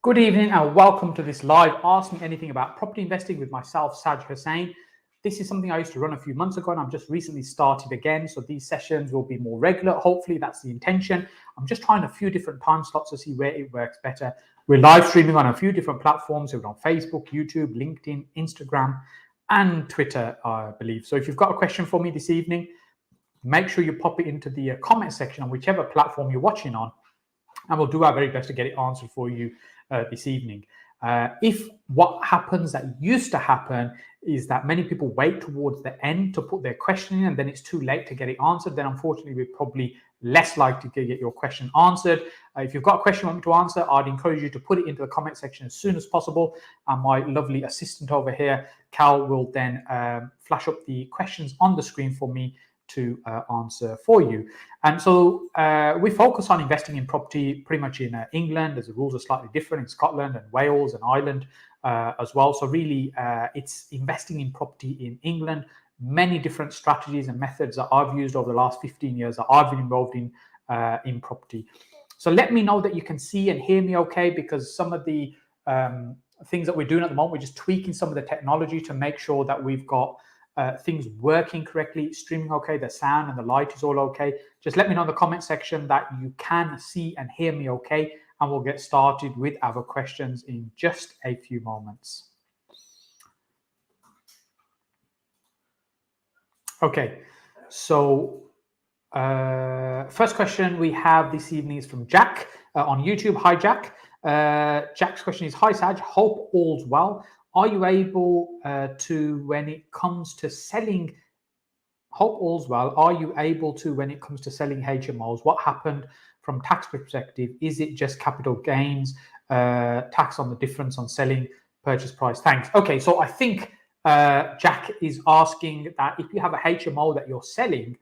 Good evening and welcome to this live Ask Me Anything About Property Investing with myself, Saj Hussain. This is something I used to run a few months ago and I've just recently started again. So these sessions will be more regular. Hopefully that's the intention. I'm just trying a few different time slots to see where it works better. We're live streaming on a few different platforms. We're on Facebook, YouTube, LinkedIn, Instagram, and Twitter, I believe. So if you've got a question for me this evening, make sure you pop it into the comment section on whichever platform you're watching on, and we'll do our very best to get it answered for you this evening. If what happens that used to happen is that many people wait towards the end to put their question in and then it's too late to get it answered, then unfortunately we're probably less likely to get your question answered. If you've got a question you want me to answer, I'd encourage you to put it into the comment section as soon as possible, and my lovely assistant over here, Cal, will then flash up the questions on the screen for me to answer for you. And so we focus on investing in property pretty much in England, as the rules are slightly different in Scotland and Wales and Ireland as well. So really it's investing in property in England. Many different strategies and methods that I've used over the last 15 years that I've been involved in property. So let me know that you can see and hear me okay, because some of the things that we're doing at the moment, we're just tweaking some of the technology to make sure that we've got things working correctly, streaming okay, the sound and the light is all okay. Just let me know in the comment section that you can see and hear me okay, and we'll get started with our questions in just a few moments. Okay, so first question we have this evening is from Jack on YouTube. Hi, Jack. Jack's question is, hi, Saj, hope all's well. Are you able to, when it comes to selling, hope all's well, are you able to, when it comes to selling HMOs, what happened from tax perspective? Is it just capital gains, tax on the difference on selling purchase price? Thanks. Okay, so I think Jack is asking that if you have a HMO that you're selling,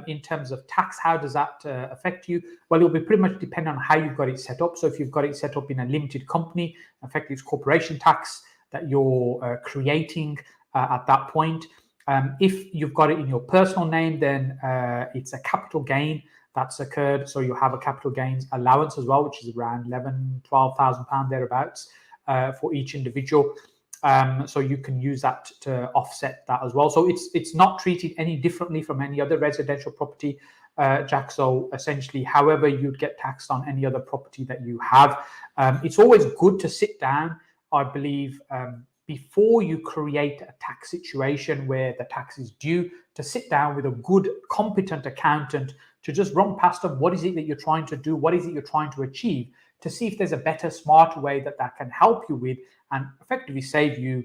in terms of tax, how does that affect you? Well, it will be pretty much dependent on how you've got it set up. So if you've got it set up in a limited company, effectively it's corporation tax that you're creating at that point. If you've got it in your personal name, then it's a capital gain that's occurred. So you have a capital gains allowance as well, which is around £12,000 thereabouts for each individual. So you can use that to offset that as well. So it's not treated any differently from any other residential property, Jack. So essentially, however you'd get taxed on any other property that you have, it's always good to sit down, I believe, before you create a tax situation where the tax is due, to sit down with a good, competent accountant to just run past them. What is it that you're trying to do? What is it you're trying to achieve? To see if there's a better, smarter way that can help you with and effectively save you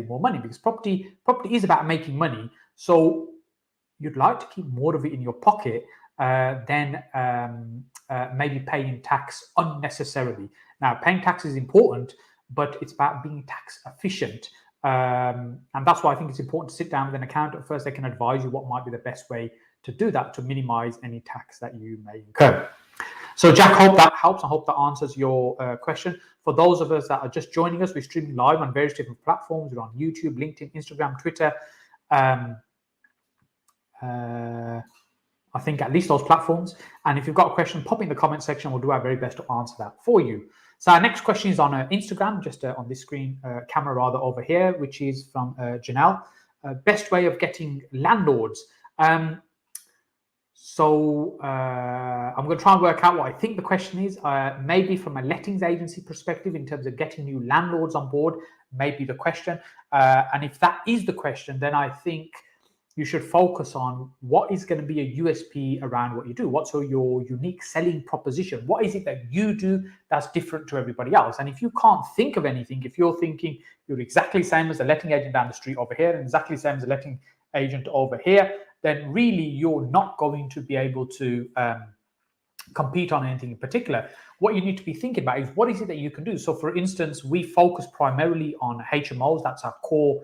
more money, because property is about making money. So you'd like to keep more of it in your pocket than maybe paying tax unnecessarily. Now, paying tax is important, but it's about being tax efficient. And that's why I think it's important to sit down with an accountant first. They can advise you what might be the best way to do that to minimize any tax that you may incur. So Jack, hope that helps. I hope that answers your question. For those of us that are just joining us, we're streaming live on various different platforms. We're on YouTube, LinkedIn, Instagram, Twitter. I think at least those platforms. And if you've got a question, pop in the comment section. We'll do our very best to answer that for you. So our next question is on Instagram, just on this screen, camera rather, over here, which is from Janelle. Best way of getting landlords. So I'm going to try and work out what I think the question is. Maybe from a lettings agency perspective, in terms of getting new landlords on board, maybe the question. And if that is the question, then I think you should focus on what is going to be a USP around what you do. What's your unique selling proposition? What is it that you do that's different to everybody else? And if you can't think of anything, if you're thinking you're exactly the same as the letting agent down the street over here and exactly the same as the letting agent over here, then really you're not going to be able to compete on anything in particular. What you need to be thinking about is what is it that you can do. So for instance, we focus primarily on HMOs. That's our core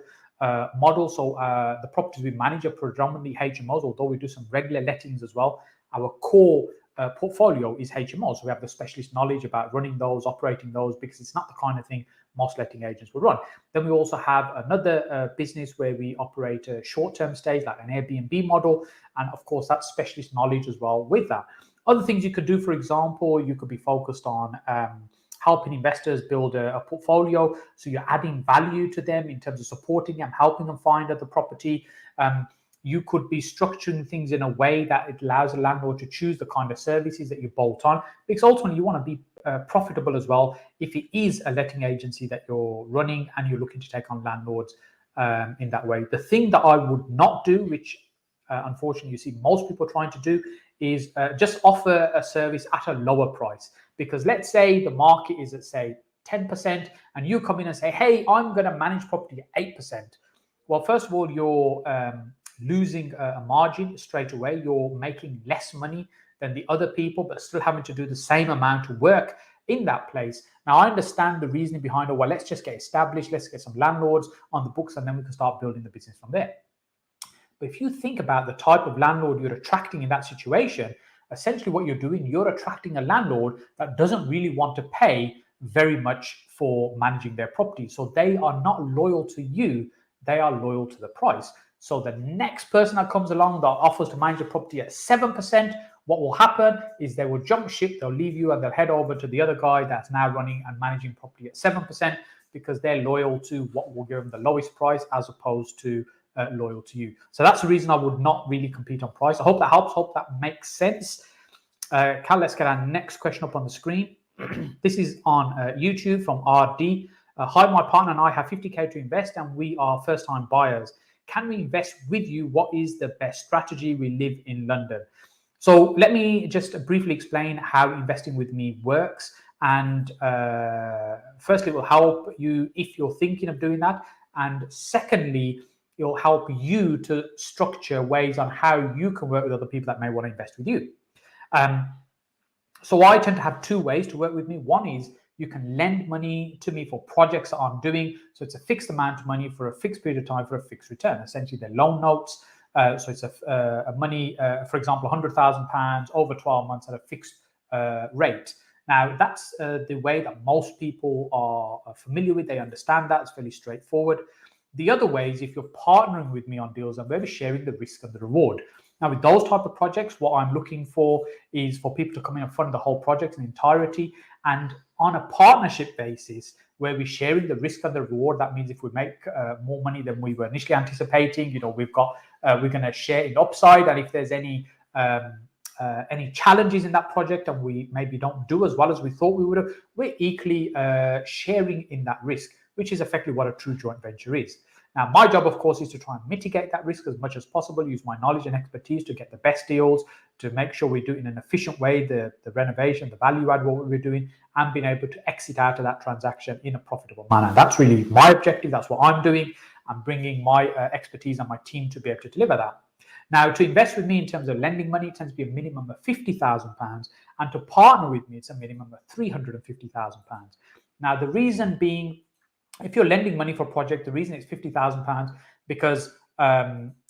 model. So the properties we manage are predominantly HMOs, although we do some regular lettings as well. Our core portfolio is HMOs. So we have the specialist knowledge about running those, operating those, because it's not the kind of thing most letting agents will run. Then we also have another business where we operate a short-term stays, like an Airbnb model. And of course, that's specialist knowledge as well with that. Other things you could do, for example, you could be focused on helping investors build a portfolio. So you're adding value to them in terms of supporting them, helping them find other property. You could be structuring things in a way that it allows a landlord to choose the kind of services that you bolt on, because ultimately you want to be profitable as well if it is a letting agency that you're running and you're looking to take on landlords in that way. The thing that I would not do, which unfortunately you see most people trying to do, is just offer a service at a lower price. Because let's say the market is at, say, 10%, and you come in and say, hey, I'm going to manage property at 8%. Well, first of all, you're losing a margin straight away. You're making less money than the other people, but still having to do the same amount of work in that place. Now, I understand the reasoning behind it. Well, let's just get established. Let's get some landlords on the books, and then we can start building the business from there. But if you think about the type of landlord you're attracting in that situation, essentially what you're doing, you're attracting a landlord that doesn't really want to pay very much for managing their property. So they are not loyal to you, they are loyal to the price. So the next person that comes along that offers to manage a property at 7%, what will happen is they will jump ship, they'll leave you and they'll head over to the other guy that's now running and managing property at 7%, because they're loyal to what will give them the lowest price as opposed to loyal to you. So that's the reason I would not really compete on price. I hope that helps. Hope that makes sense. Cal, let's get our next question up on the screen. This is on YouTube from RD. Hi, my partner and I have 50K to invest and we are first-time buyers. Can we invest with you? What is the best strategy? We live in London. So let me just briefly explain how investing with me works. And firstly, it will help you if you're thinking of doing that. And secondly, it'll help you to structure ways on how you can work with other people that may want to invest with you. So I tend to have two ways to work with me. One is you can lend money to me for projects that I'm doing. So it's a fixed amount of money for a fixed period of time for a fixed return. Essentially, they're loan notes. So it's a money, for example, £100,000 over 12 months at a fixed rate. Now, that's the way that most people are familiar with. They understand that. It's fairly straightforward. The other way is if you're partnering with me on deals and we're sharing the risk and the reward. Now, with those type of projects, what I'm looking for is for people to come in and fund the whole project in entirety. And on a partnership basis, where we're sharing the risk and the reward, that means if we make more money than we were initially anticipating, we're going to share in the upside. And if there's any challenges in that project and we maybe don't do as well as we thought we would have, we're equally sharing in that risk, which is effectively what a true joint venture is. Now, my job, of course, is to try and mitigate that risk as much as possible, use my knowledge and expertise to get the best deals, to make sure we do it in an efficient way, the renovation, the value add, what we're doing, and being able to exit out of that transaction in a profitable manner. That's really my objective. That's what I'm doing. I'm bringing my expertise and my team to be able to deliver that. Now, to invest with me in terms of lending money, it tends to be a minimum of £50,000, and to partner with me, it's a minimum of £350,000. Now, the reason being, if you're lending money for a project, the reason it's £50,000 because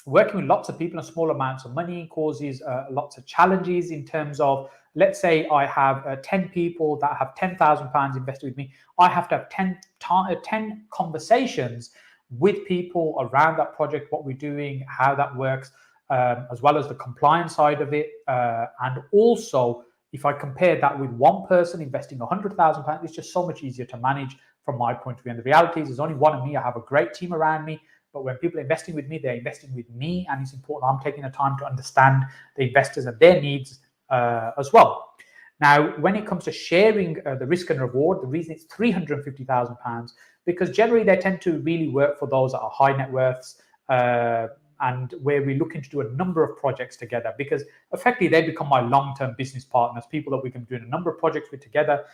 working with lots of people and small amounts of money causes lots of challenges in terms of, let's say I have 10 people that have £10,000 invested with me. I have to have 10 conversations with people around that project, what we're doing, how that works, as well as the compliance side of it. And also, if I compare that with one person investing £100,000, it's just so much easier to manage from my point of view. And the reality is there's only one of me. I have a great team around me. But when people are investing with me, they're investing with me. And it's important I'm taking the time to understand the investors and their needs as well. Now, when it comes to sharing the risk and reward, the reason it's £350,000, because generally they tend to really work for those that are high net worths, and where we're looking to do a number of projects together, because effectively they become my long-term business partners, people that we can do a number of projects with together.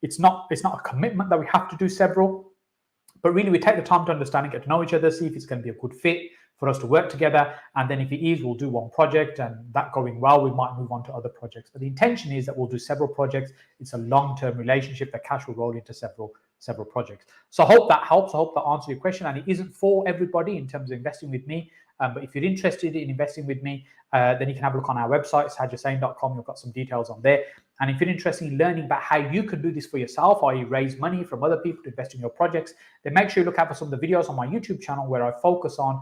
It's not a commitment that we have to do several, but really we take the time to understand and get to know each other, see if it's going to be a good fit for us to work together. And then if it is, we'll do one project, and that going well, we might move on to other projects. But the intention is that we'll do several projects. It's a long-term relationship. The cash will roll into several projects. So I hope that helps. I hope that answers your question. And it isn't for everybody in terms of investing with me. But if you're interested in investing with me, then you can have a look on our website, hussain.com. You've got some details on there. And if you're interested in learning about how you can do this for yourself, i.e. raise money from other people to invest in your projects, then make sure you look out for some of the videos on my YouTube channel where I focus on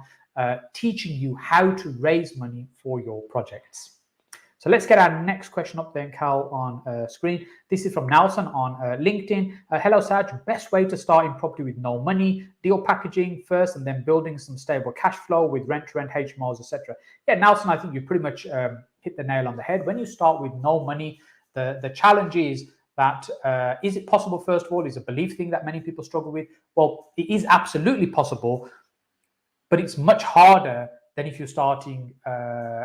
teaching you how to raise money for your projects. So let's get our next question up there, Cal, on screen. This is from Nelson on LinkedIn. Hello, Saj. Best way to start in property with no money, deal packaging first and then building some stable cash flow with rent-to-rent, HMOs, etc. Yeah, Nelson, I think you pretty much hit the nail on the head. When you start with no money, the challenge is that is it possible, first of all, is a belief thing that many people struggle with. Well, it is absolutely possible, but it's much harder than if you're starting,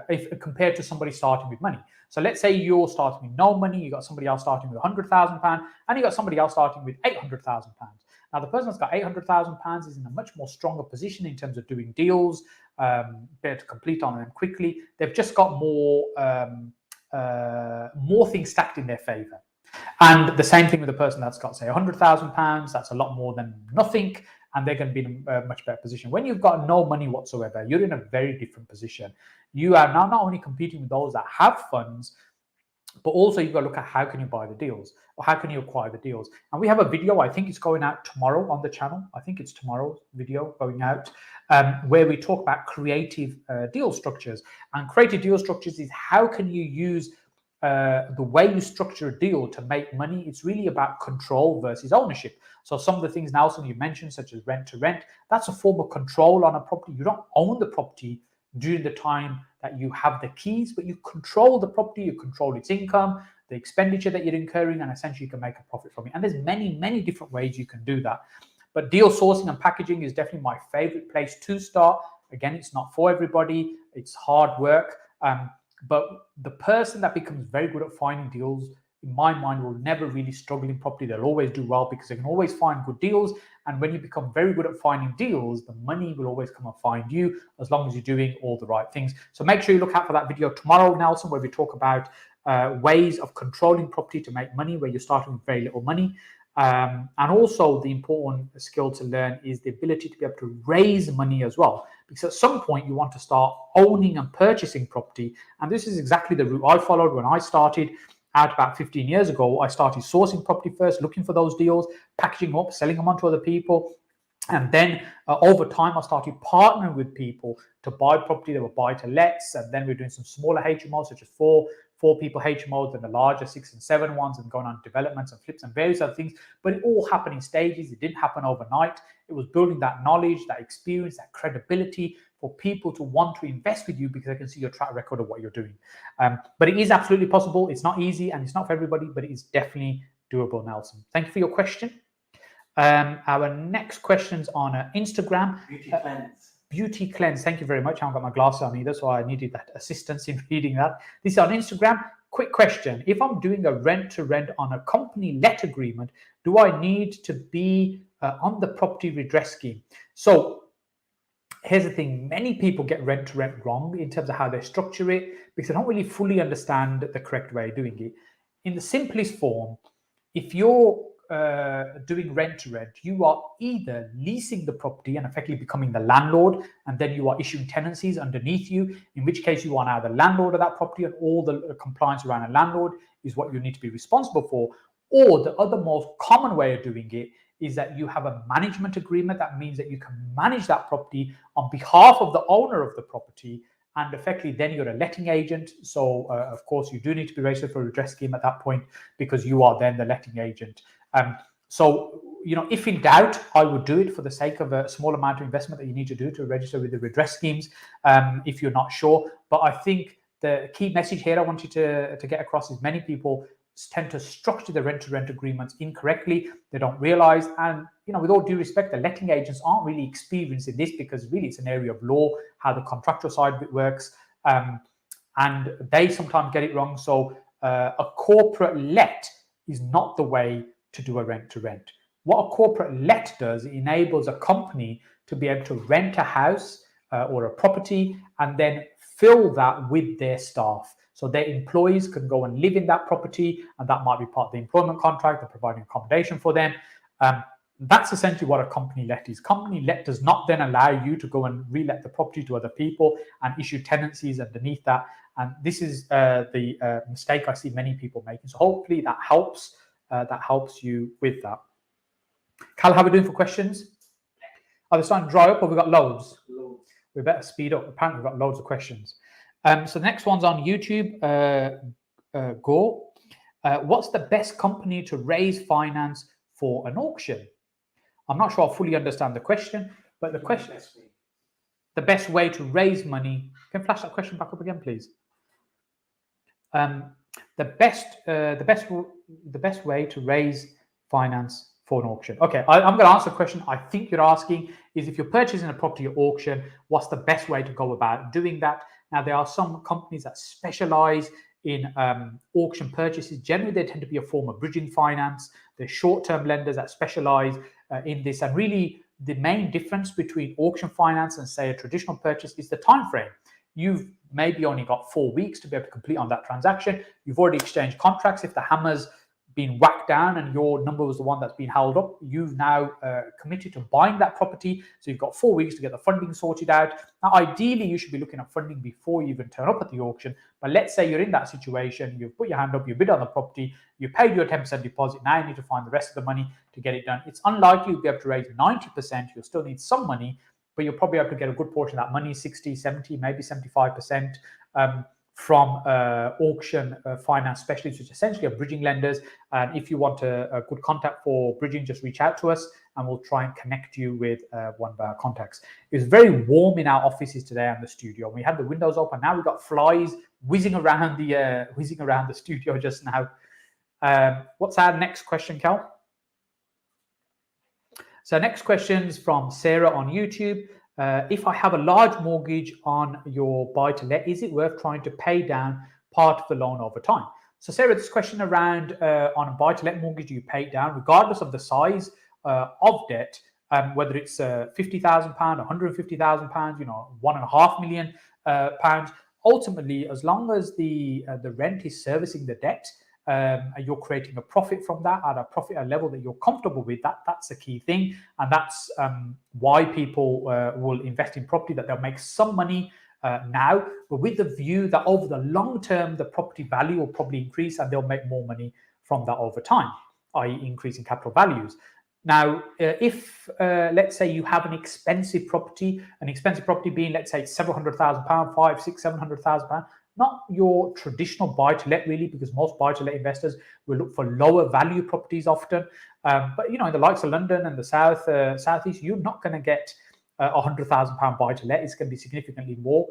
if compared to somebody starting with money. So let's say you're starting with no money, you got somebody else starting with £100,000, and you got somebody else starting with £800,000. Now, the person that's got £800,000 is in a much more stronger position in terms of doing deals, better to complete on them quickly. They've just got more things stacked in their favor. And the same thing with the person that's got, say, £100,000. That's a lot more than nothing, and they're going to be in a much better position. When you've got no money whatsoever, you're in a very different position. You are now not only competing with those that have funds, but also you've got to look at how can you buy the deals or how can you acquire the deals. And we have a video, I think it's going out tomorrow on the channel. I think it's tomorrow's video going out, where we talk about creative deal structures. And creative deal structures is how can you use the way you structure a deal to make money. It's really about control versus ownership. So some of the things, Nelson, you mentioned, such as rent to rent, that's a form of control on a property. You don't own the property during the time that you have the keys, but you control the property, you control its income, the expenditure that you're incurring, and essentially you can make a profit from it. And there's many different ways you can do that. But deal sourcing and packaging is definitely my favorite place to start. Again, it's not for everybody. It's hard work. But the person that becomes very good at finding deals, in my mind, will never really struggle in property. They'll always do well because they can always find good deals. And when you become very good at finding deals, the money will always come and find you as long as you're doing all the right things. So make sure you look out for that video tomorrow, Nelson, where we talk about ways of controlling property to make money, where you're starting with very little money. And also the important skill to learn is the ability to be able to raise money as well. Because at some point you want to start owning and purchasing property. And this is exactly the route I followed when I started out about 15 years ago. I started sourcing property first, looking for those deals, packaging them up, selling them on to other people. And then over time, I started partnering with people to buy property. They were buy to lets. And then we're doing some smaller HMOs, such as four people HMOs, and the larger 6 and 7 ones, and going on developments and flips and various other things. But it all happened in stages. It didn't happen overnight. It was building that knowledge, that experience, that credibility for people to want to invest with you because they can see your track record of what you're doing. But it is absolutely possible. It's not easy and it's not for everybody, but it is definitely doable, Nelson. Thank you for your question. Our next question's on Instagram. Beauty Cleanse. Beauty Cleanse. Thank you very much. I haven't got my glasses on either, so I needed that assistance in reading that. This is on Instagram. Quick question. If I'm doing a rent-to-rent on a company let agreement, do I need to be on the property redress scheme? So here's the thing. Many people get rent-to-rent wrong in terms of how they structure it because they don't really fully understand the correct way of doing it. In the simplest form, if you're doing rent to rent, you are either leasing the property and effectively becoming the landlord, and then you are issuing tenancies underneath you, in which case you are now the landlord of that property, and all the compliance around a landlord is what you need to be responsible for. Or the other most common way of doing it is that you have a management agreement. That means that you can manage that property on behalf of the owner of the property, and effectively then you're a letting agent. So of course you do need to be registered for a redress scheme at that point because you are then the letting agent. So, you know, if in doubt, I would do it for the sake of a small amount of investment that you need to do to register with the redress schemes if you're not sure. But I think the key message here I want you to get across is many people tend to structure the rent-to-rent agreements incorrectly. They don't realize, and, you know, with all due respect, the letting agents aren't really experienced in this because really it's an area of law, how the contractual side of it works, and they sometimes get it wrong. So a corporate let is not the way to do a rent-to-rent. What a corporate let does, it enables a company to be able to rent a house or a property and then fill that with their staff. So their employees can go and live in that property, and that might be part of the employment contract. They're providing accommodation for them. That's essentially what a company let is. Company let does not then allow you to go and re-let the property to other people and issue tenancies underneath that. And this is the mistake I see many people making. So hopefully that helps. That helps you with that. Cal, how are we doing for questions? Are they starting to dry up, or we've got loads? Loads. We better speed up. Apparently we've got loads of questions. So the next one's on YouTube. Gore. What's the best company to raise finance for an auction? I'm not sure I fully understand the question, but the question is the best way to raise money. Can you flash that question back up again, please? The best way to raise finance for an auction. Okay, I'm going to answer the question. I think you're asking is if you're purchasing a property at auction, what's the best way to go about doing that? Now, there are some companies that specialize in auction purchases. Generally, they tend to be a form of bridging finance. There's short-term lenders that specialize in this, and really the main difference between auction finance and, say, a traditional purchase is the time frame. You've maybe only got 4 weeks to be able to complete on that transaction. You've already exchanged contracts. If the hammer's been whacked down and your number was the one that's been held up, you've now committed to buying that property. So you've got 4 weeks to get the funding sorted out. Now, ideally, you should be looking at funding before you even turn up at the auction. But let's say you're in that situation, you've put your hand up, you bid on the property, you paid your 10% deposit, now you need to find the rest of the money to get it done. It's unlikely you'll be able to raise 90%. You'll still need some money, but you'll probably have to get a good portion of that money, 60, 70, maybe 75%, from auction finance specialists, which essentially are bridging lenders. And if you want a good contact for bridging, just reach out to us and we'll try and connect you with one of our contacts. It was very warm in our offices today and the studio. We had the windows open. Now we've got flies whizzing around the studio just now. What's our next question, Cal? So next question's from Sarah on YouTube. If I have a large mortgage on your buy-to-let, is it worth trying to pay down part of the loan over time? So Sarah, this question around on a buy-to-let mortgage, you pay it down regardless of the size of debt, whether it's £50,000, £150,000, £1.5 million pounds. Ultimately, as long as the rent is servicing the debt, and you're creating a profit from that at a profit at a level that you're comfortable with, that's a key thing. And that's why people will invest in property, that they'll make some money now, but with the view that over the long term, the property value will probably increase and they'll make more money from that over time, i.e. increasing capital values. Now, if let's say you have an expensive property being, let's say, several £100,000, £500,000, £600,000, £700,000, not your traditional buy-to-let really, because most buy-to-let investors will look for lower value properties often. But in the likes of London and the southeast, you're not going to get £100,000 buy-to-let. It's going to be significantly more.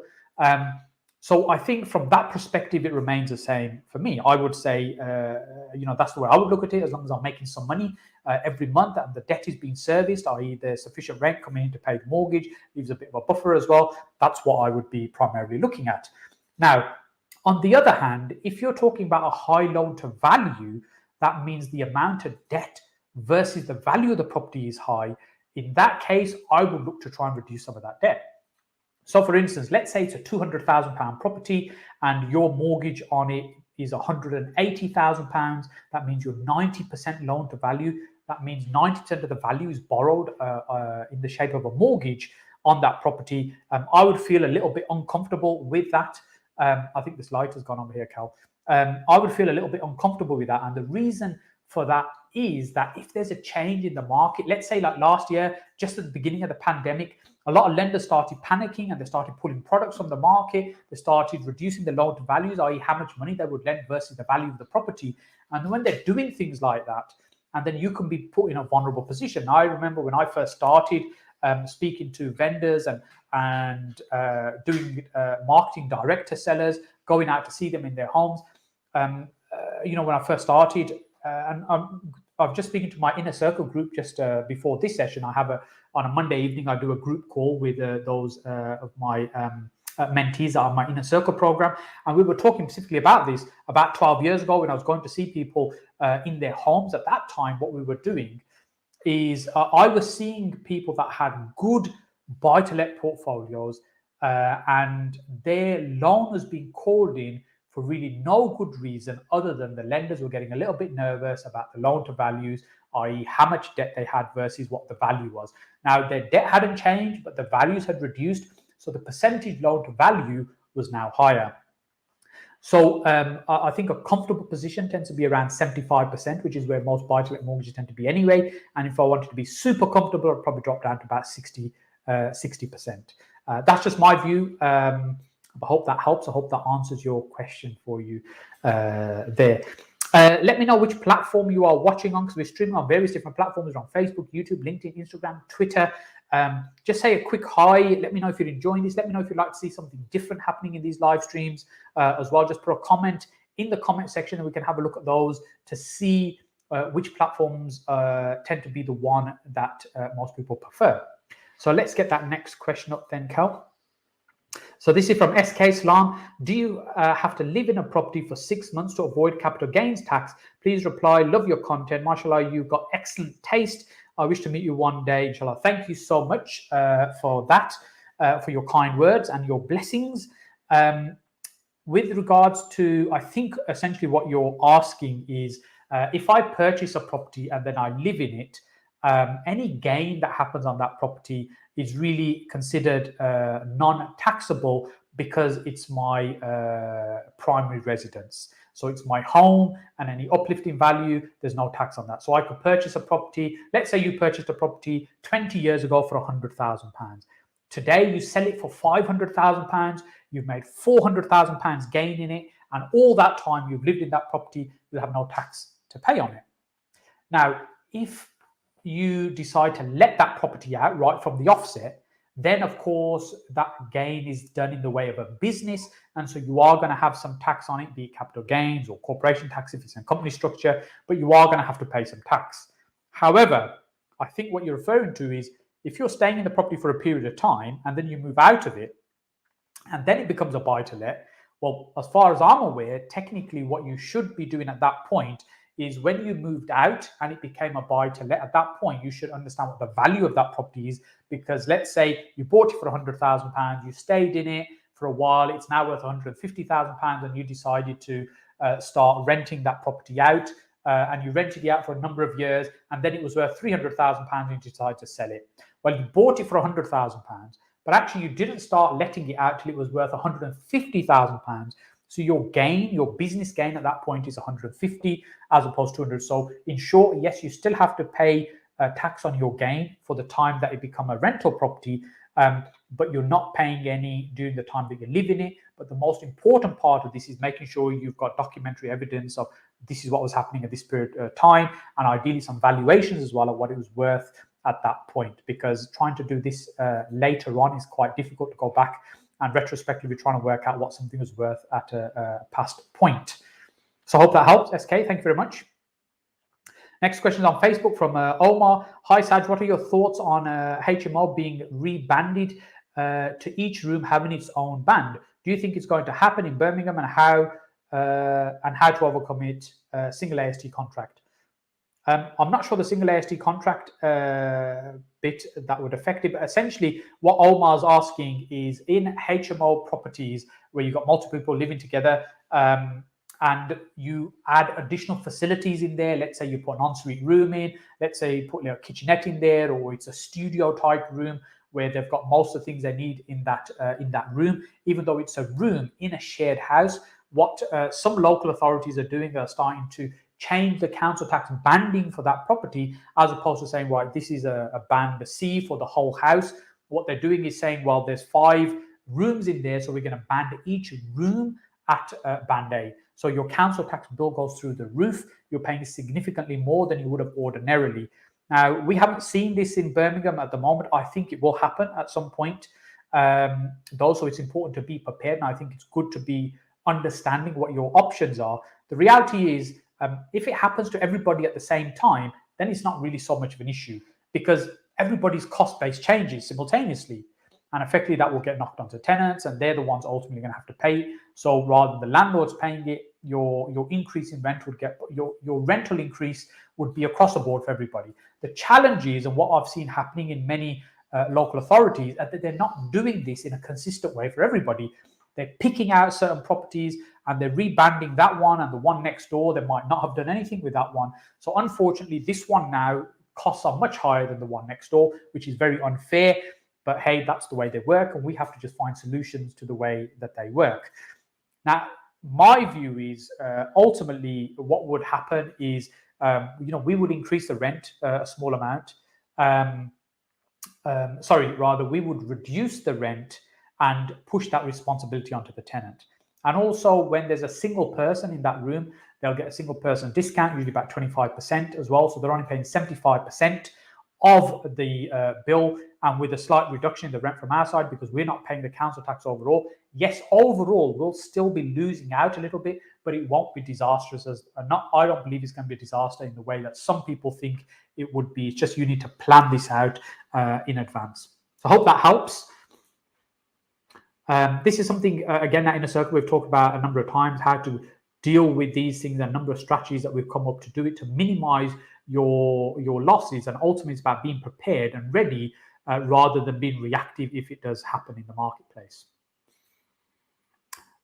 So I think from that perspective, it remains the same for me. I would say, that's the way I would look at it. As long as I'm making some money every month and the debt is being serviced, i.e. there's sufficient rent coming in to pay the mortgage, leaves a bit of a buffer as well. That's what I would be primarily looking at. Now, on the other hand, if you're talking about a high loan to value, that means the amount of debt versus the value of the property is high. In that case, I would look to try and reduce some of that debt. So for instance, let's say it's a £200,000 property and your mortgage on it is £180,000. That means you're 90% loan to value. That means 90% of the value is borrowed in the shape of a mortgage on that property. I would feel a little bit uncomfortable with that. I think this light has gone over here, Cal. I would feel a little bit uncomfortable with that. And the reason for that is that if there's a change in the market, let's say like last year, just at the beginning of the pandemic, a lot of lenders started panicking and they started pulling products from the market. They started reducing the loan to values, i.e. how much money they would lend versus the value of the property. And when they're doing things like that, and then you can be put in a vulnerable position. I remember when I first started speaking to vendors and doing marketing direct to sellers, going out to see them in their homes. When I first started, and I'm just speaking to my inner circle group just before this session. I have on a Monday evening, I do a group call with those of my mentees on my inner circle program. And we were talking specifically about this about 12 years ago when I was going to see people in their homes. At that time, what we were doing is I was seeing people that had good buy-to-let portfolios and their loan was being called in for really no good reason other than the lenders were getting a little bit nervous about the loan to values, i.e. how much debt they had versus what the value was. Now, their debt hadn't changed, but the values had reduced, so the percentage loan to value was now higher. So I think a comfortable position tends to be around 75%, which is where most buy-to-let mortgages tend to be anyway. And if I wanted to be super comfortable, I'd probably drop down to about 60%. That's just my view. But I hope that helps. I hope that answers your question for you there. Let me know which platform you are watching on, because we're streaming on various different platforms. We're on Facebook, YouTube, LinkedIn, Instagram, Twitter. Just say a quick hi. Let me know if you're enjoying this. Let me know if you'd like to see something different happening in these live streams as well. Just put a comment in the comment section and we can have a look at those to see which platforms tend to be the one that most people prefer. So let's get that next question up then, Cal. So this is from SK Slam. Do you have to live in a property for 6 months to avoid capital gains tax? Please reply. Love your content. MashaAllah, you've got excellent taste. I wish to meet you one day, inshallah. Thank you so much for that, for your kind words and your blessings. With regards to, I think essentially what you're asking is, if I purchase a property and then I live in it, any gain that happens on that property is really considered non-taxable because it's my primary residence. So it's my home, and any uplift in value, there's no tax on that. So I could purchase a property. Let's say you purchased a property 20 years ago for £100,000. Today you sell it for £500,000. You've made £400,000 gain in it, and all that time you've lived in that property, you'll have no tax to pay on it. Now, if you decide to let that property out right from the offset, then of course that gain is done in the way of a business, and so you are going to have some tax on it, be it capital gains or corporation tax if it's a company structure, but you are going to have to pay some tax. However, I think what you're referring to is if you're staying in the property for a period of time and then you move out of it and then it becomes a buy-to-let, well, as far as I'm aware, technically what you should be doing at that point is when you moved out and it became a buy-to-let, at that point you should understand what the value of that property is, because let's say you bought it for £100,000, you stayed in it for a while, it's now worth £150,000, and you decided to start renting that property out, and you rented it out for a number of years, and then it was worth £300,000 and you decided to sell it. Well, you bought it for £100,000, but actually you didn't start letting it out till it was worth £150,000. So your gain, your business gain at that point is 150 as opposed to 200. So in short, yes, you still have to pay tax on your gain for the time that it become a rental property, but you're not paying any during the time that you live in it. But the most important part of this is making sure you've got documentary evidence of this is what was happening at this period of time, and ideally some valuations as well of what it was worth at that point, because trying to do this later on is quite difficult to go back and retrospectively trying to work out what something was worth at a past point. So I hope that helps, SK. Thank you very much. Next question is on Facebook from Omar. Hi, Saj. What are your thoughts on HMO being rebanded to each room having its own band? Do you think it's going to happen in Birmingham, and how to overcome it? Single AST contract. I'm not sure the single AST contract bit that would affect it, but essentially what Omar's asking is in HMO properties where you've got multiple people living together, and you add additional facilities in there. Let's say you put an ensuite room in, let's say you put a kitchenette in there, or it's a studio type room where they've got most of the things they need in that room, even though it's a room in a shared house. What some local authorities are doing are starting to change the council tax banding for that property, as opposed to saying, right, this is a band C for the whole house. What they're doing is saying, well, there's 5 rooms in there, so we're going to band each room at band A. So your council tax bill goes through the roof. You're paying significantly more than you would have ordinarily. Now, we haven't seen this in Birmingham at the moment. I think it will happen at some point, though, so it's important to be prepared. And I think it's good to be understanding what your options are. The reality is, if it happens to everybody at the same time, then it's not really so much of an issue, because everybody's cost base changes simultaneously. And effectively that will get knocked onto tenants, and they're the ones ultimately going to have to pay. So rather than the landlords paying it, your increase in rent would get, your rental increase would be across the board for everybody. The challenge is, and what I've seen happening in many local authorities, is that they're not doing this in a consistent way for everybody. They're picking out certain properties and they're rebanding that one, and the one next door, they might not have done anything with that one. So unfortunately, this one now costs are much higher than the one next door, which is very unfair. But hey, that's the way they work, and we have to just find solutions to the way that they work. Now, my view is ultimately what would happen is, we would increase the rent a small amount. We would reduce the rent and push that responsibility onto the tenant. And also, when there's a single person in that room, they'll get a single person discount, usually about 25% as well. So they're only paying 75% of the bill, and with a slight reduction in the rent from our side because we're not paying the council tax overall. Yes, overall we'll still be losing out a little bit, but it won't be disastrous. I don't believe it's going to be a disaster in the way that some people think it would be. It's just you need to plan this out in advance. So I hope that helps. This is something, again, that Inner Circle we've talked about a number of times, how to deal with these things, a number of strategies that we've come up to do it to minimize your losses. And ultimately, it's about being prepared and ready rather than being reactive if it does happen in the marketplace.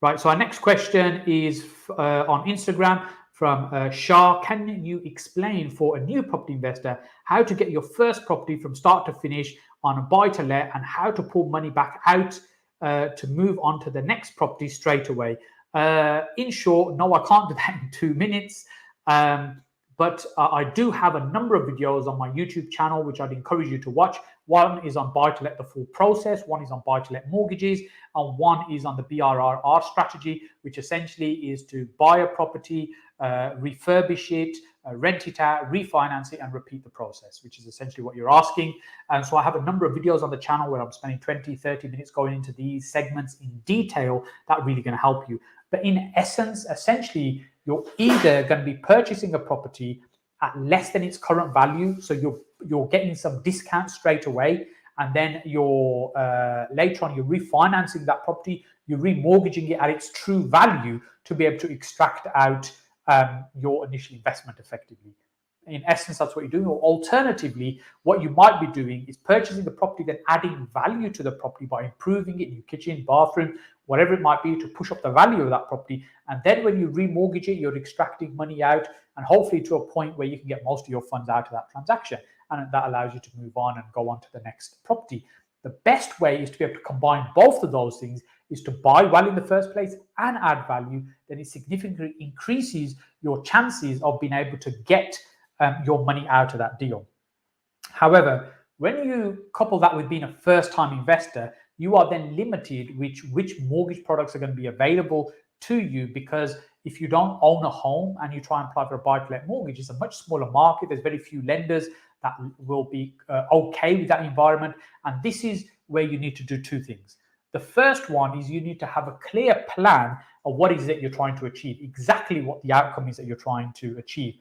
Right, so our next question is on Instagram from Shah. Can you explain for a new property investor how to get your first property from start to finish on a buy-to-let and how to pull money back out to move on to the next property straight away? In short, no, I can't do that in 2 minutes. But I do have a number of videos on my YouTube channel, which I'd encourage you to watch. One is on buy-to-let, the full process. One is on buy-to-let mortgages. And one is on the BRRR strategy, which essentially is to buy a property, refurbish it, rent it out, refinance it, and repeat the process, which is essentially what you're asking. And so I have a number of videos on the channel where I'm spending 20, 30 minutes going into these segments in detail that are really going to help you. But in essence, essentially, you're either going to be purchasing a property at less than its current value, so you're getting some discount straight away, and then you're later on you're refinancing that property, you're remortgaging it at its true value to be able to extract out your initial investment effectively. In essence, that's what you're doing. Or alternatively, what you might be doing is purchasing the property, then adding value to the property by improving it, new kitchen, bathroom, whatever it might be, to push up the value of that property. And then when you remortgage it, you're extracting money out, and hopefully to a point where you can get most of your funds out of that transaction. And that allows you to move on and go on to the next property. The best way is to be able to combine both of those things, is to buy well in the first place and add value. Then it significantly increases your chances of being able to get your money out of that deal. However, when you couple that with being a first-time investor, you are then limited which mortgage products are going to be available to you, because if you don't own a home and you try and apply for a buy-to-let mortgage, it's a much smaller market. There's very few lenders that will be okay with that environment. And this is where you need to do two things. The first one is you need to have a clear plan of what is it you're trying to achieve, exactly what the outcome is that you're trying to achieve,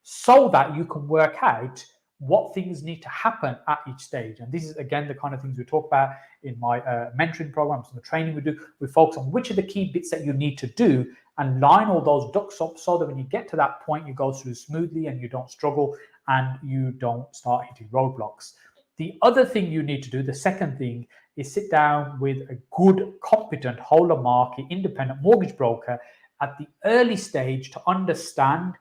so that you can work out what things need to happen at each stage. And this is, again, the kind of things we talk about in my mentoring programs and the training we do. We focus on which are the key bits that you need to do and line all those ducks up so that when you get to that point, you go through smoothly and you don't struggle and you don't start hitting roadblocks. The other thing you need to do, the second thing, is sit down with a good, competent, whole of market, independent mortgage broker at the early stage to understand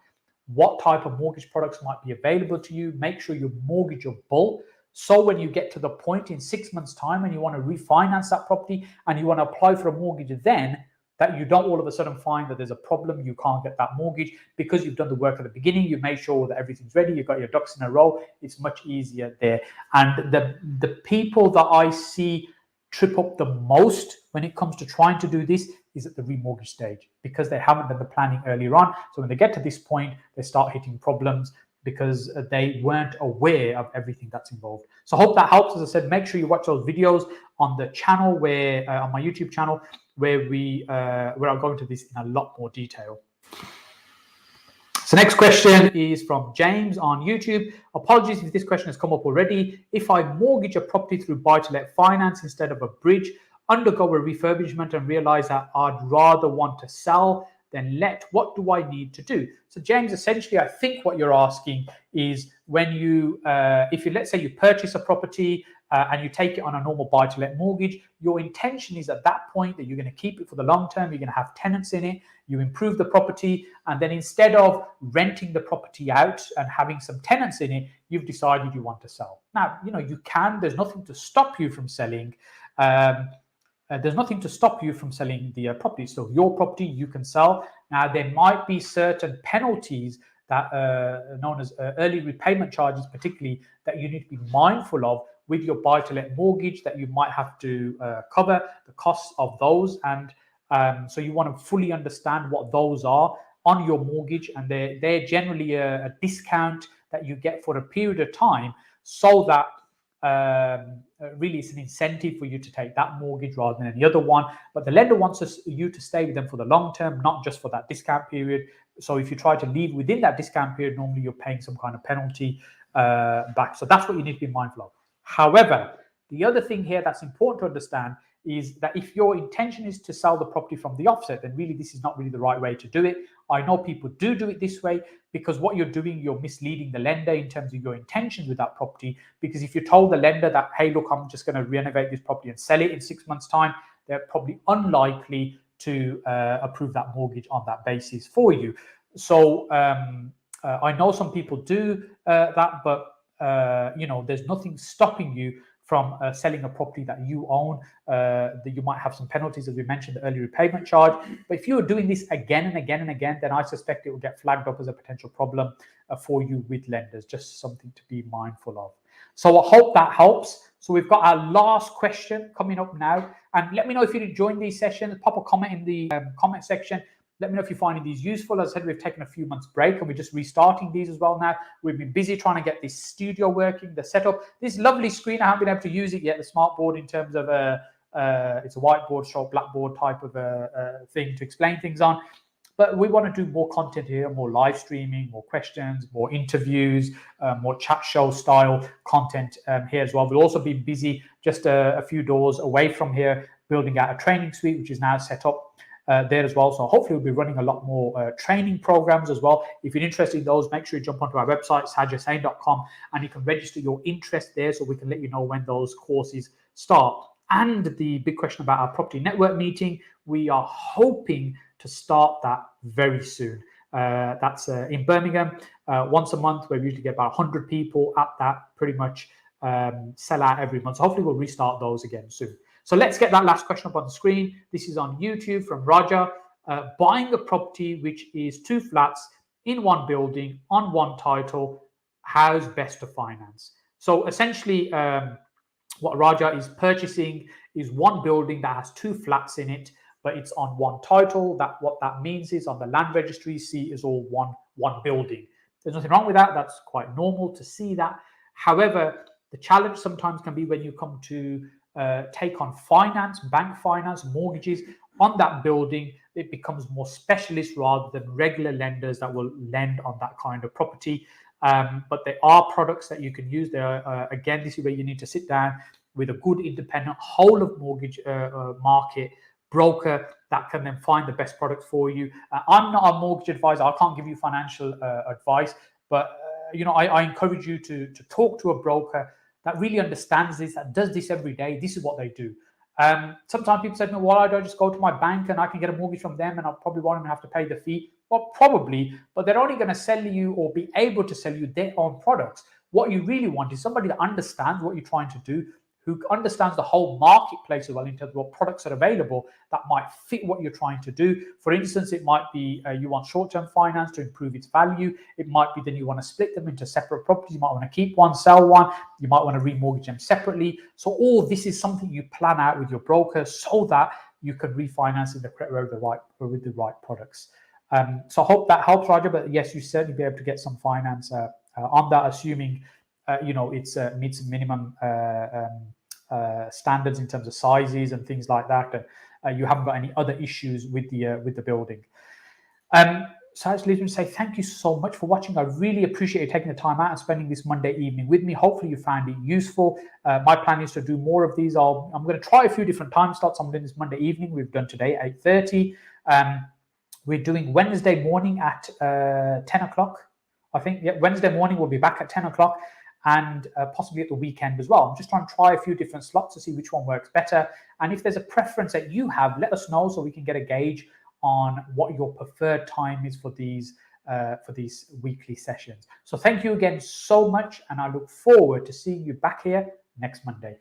what type of mortgage products might be available to you. Make sure you're mortgageable. So when you get to the point in 6 months' time and you want to refinance that property and you want to apply for a mortgage, then that you don't all of a sudden find that there's a problem, you can't get that mortgage, because you've done the work at the beginning, you've made sure that everything's ready, you've got your ducks in a row. It's much easier there. And the people that I see trip up the most when it comes to trying to do this is at the remortgage stage, because they haven't done the planning earlier on. So when they get to this point, they start hitting problems because they weren't aware of everything that's involved. So I hope that helps. As I said, make sure you watch those videos on the channel, where on my YouTube channel, where I'll go into this in a lot more detail. So next question is from James on YouTube. Apologies if this question has come up already. If I mortgage a property through buy-to-let finance instead of a bridge, undergo a refurbishment and realize that I'd rather want to sell than let, what do I need to do? So James, essentially, I think what you're asking is when you, if you, let's say you purchase a property and you take it on a normal buy-to-let mortgage, your intention is at that point that you're going to keep it for the long term, you're going to have tenants in it, you improve the property, and then instead of renting the property out and having some tenants in it, you've decided you want to sell. Now, you can, there's nothing to stop you from selling. There's nothing to stop you from selling the property. So your property, you can sell. Now, there might be certain penalties that are known as early repayment charges, particularly, that you need to be mindful of, with your buy-to-let mortgage that you might have to cover the costs of those. And so you want to fully understand what those are on your mortgage, and they're generally a discount that you get for a period of time, so that really it's an incentive for you to take that mortgage rather than any other one. But the lender wants you to stay with them for the long term, not just for that discount period. So if you try to leave within that discount period, normally you're paying some kind of penalty back. So that's what you need to be mindful of. However, the other thing here that's important to understand is that if your intention is to sell the property from the offset, then really this is not really the right way to do it. I know people do it this way, because what you're doing, you're misleading the lender in terms of your intentions with that property. Because if you told the lender that, hey, look, I'm just going to renovate this property and sell it in 6 months' time, they're probably unlikely to approve that mortgage on that basis for you. So I know some people do that, but there's nothing stopping you from selling a property that you own. That you might have some penalties, as we mentioned, the early repayment charge. But if you're doing this again and again and again, then I suspect it will get flagged up as a potential problem for you with lenders. Just something to be mindful of. So I hope that helps. So we've got our last question coming up now. And let me know if you're enjoying these sessions. Pop a comment in the comment section. Let me know if you're finding these useful. As I said, we've taken a few months break and we're just restarting these as well now. We've been busy trying to get this studio working, the setup. This lovely screen, I haven't been able to use it yet, the smart board, in terms of it's a whiteboard, blackboard type of thing to explain things on. But we want to do more content here, more live streaming, more questions, more interviews, more chat show style content here as well. We'll also be busy just a few doors away from here, building out a training suite, which is now set up there as well. So hopefully we'll be running a lot more training programs as well. If you're interested in those, make sure you jump onto our website, sajhussain.com, and you can register your interest there so we can let you know when those courses start. And the big question about our property network meeting, we are hoping to start that very soon. That's in Birmingham, once a month, where we usually get about 100 people at that, pretty much sell out every month. So hopefully we'll restart those again soon. So let's get that last question up on the screen. This is on YouTube from Roger. Buying a property which is 2 flats in one building on one title, how's best to finance? So essentially, what Raja is purchasing is one building that has 2 flats in it, but it's on one title. What that means is on the land registry, see is all one building. There's nothing wrong with that. That's quite normal to see that. However, the challenge sometimes can be when you come to take on finance, bank finance, mortgages on that building. It becomes more specialist rather than regular lenders that will lend on that kind of property. But there are products that you can use. There, again, this is where you need to sit down with a good independent whole of mortgage market broker that can then find the best product for you. I'm not a mortgage advisor. I can't give you financial advice, but I encourage you to talk to a broker that really understands this, that does this every day. This is what they do. Sometimes people say, no, why don't I just go to my bank and I can get a mortgage from them and I probably won't even have to pay the fee? Well, probably, but they're only going to sell you or be able to sell you their own products. What you really want is somebody that understands what you're trying to do, who understands the whole marketplace as well in terms of what products are available that might fit what you're trying to do. For instance, it might be you want short-term finance to improve its value. It might be then you want to split them into separate properties. You might want to keep one, sell one. You might want to remortgage them separately. So all this is something you plan out with your broker so that you can refinance in the correct way with the right products. So I hope that helps, Roger. But yes, you certainly be able to get some finance on that, assuming it's meets minimum standards in terms of sizes and things like that, and you haven't got any other issues with the building. So I just leave me to say thank you so much for watching. I really appreciate you taking the time out and spending this Monday evening with me. Hopefully you found it useful. My plan is to do more of these. I'm going to try a few different time slots. I'm doing this Monday evening. We've done today 8:30. We're doing Wednesday morning at 10 o'clock. I think Wednesday morning we'll be back at 10 o'clock and possibly at the weekend as well. I'm just trying to try a few different slots to see which one works better. And if there's a preference that you have, let us know so we can get a gauge on what your preferred time is for these weekly sessions. So thank you again so much, and I look forward to seeing you back here next Monday.